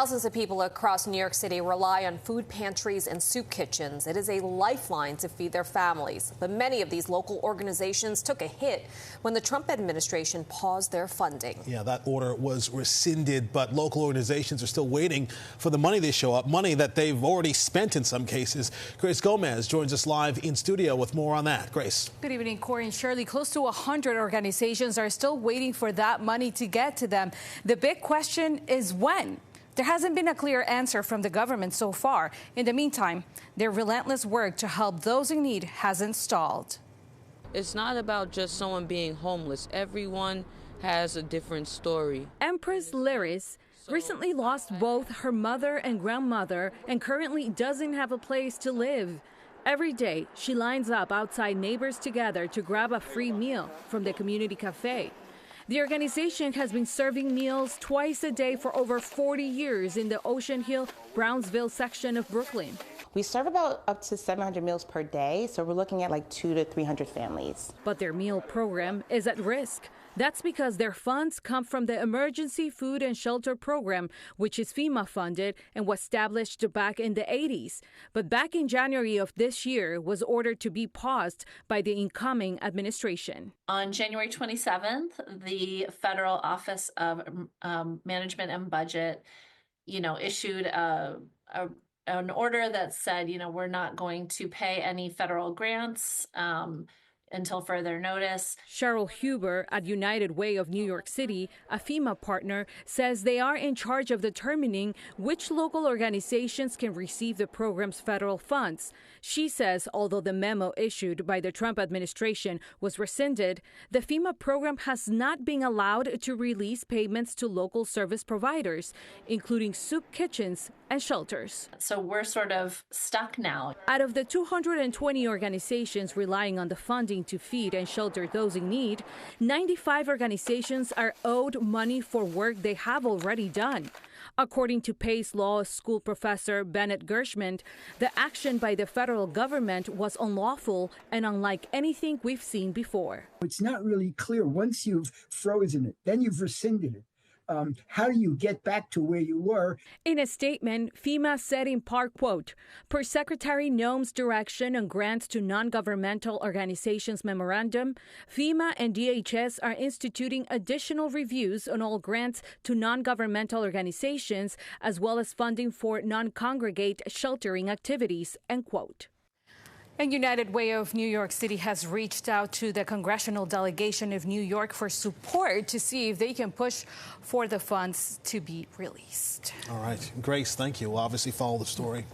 Thousands of people across New York City rely on food pantries and soup kitchens. It is a lifeline to feed their families. But many of these local organizations took a hit when the Trump administration paused their funding. Yeah, that order was rescinded, but local organizations are still waiting for the money to show up, money that they've already spent in some cases. Grace Gomez joins us live in studio with more on that. Grace. Good evening, Corey and Shirley. Close to 100 organizations are still waiting for that money to get to them. The big question is when. There hasn't been a clear answer from the government so far. In the meantime, their relentless work to help those in need hasn't stalled. It's not about just someone being homeless. Everyone has a different story. Empress Lyris recently lost both her mother and grandmother and currently doesn't have a place to live. Every day, she lines up outside Neighbors Together to grab a free meal from the community cafe. The organization has been serving meals twice a day for over 40 years in the Ocean Hill, Brownsville section of Brooklyn. We serve about up to 700 meals per day, so we're looking at like 200 to 300 families. But their meal program is at risk. That's because their funds come from the Emergency Food and Shelter Program, which is FEMA funded and was established back in the 80s. But back in January of this year was ordered to be paused by the incoming administration. On January 27th, the Federal Office of Management and Budget, issued an order that said, we're not going to pay any federal grants until further notice. Cheryl Huber at United Way of New York City, a FEMA partner, says they are in charge of determining which local organizations can receive the program's federal funds. She says although the memo issued by the Trump administration was rescinded, the FEMA program has not been allowed to release payments to local service providers, including soup kitchens and shelters. So we're sort of stuck now. Out of the 220 organizations relying on the funding to feed and shelter those in need, 95 organizations are owed money for work they have already done. According to Pace Law School professor Bennett Gershman, the action by the federal government was unlawful and unlike anything we've seen before. It's not really clear. Once you've frozen it, then you've rescinded it. How do you get back to where you were? In a statement, FEMA said in part, quote, per Secretary Noem's direction on grants to non-governmental organizations memorandum, FEMA and DHS are instituting additional reviews on all grants to non-governmental organizations, as well as funding for non-congregate sheltering activities, end quote. And United Way of New York City has reached out to the congressional delegation of New York for support to see if they can push for the funds to be released. All right. Grace, thank you. We'll obviously follow the story.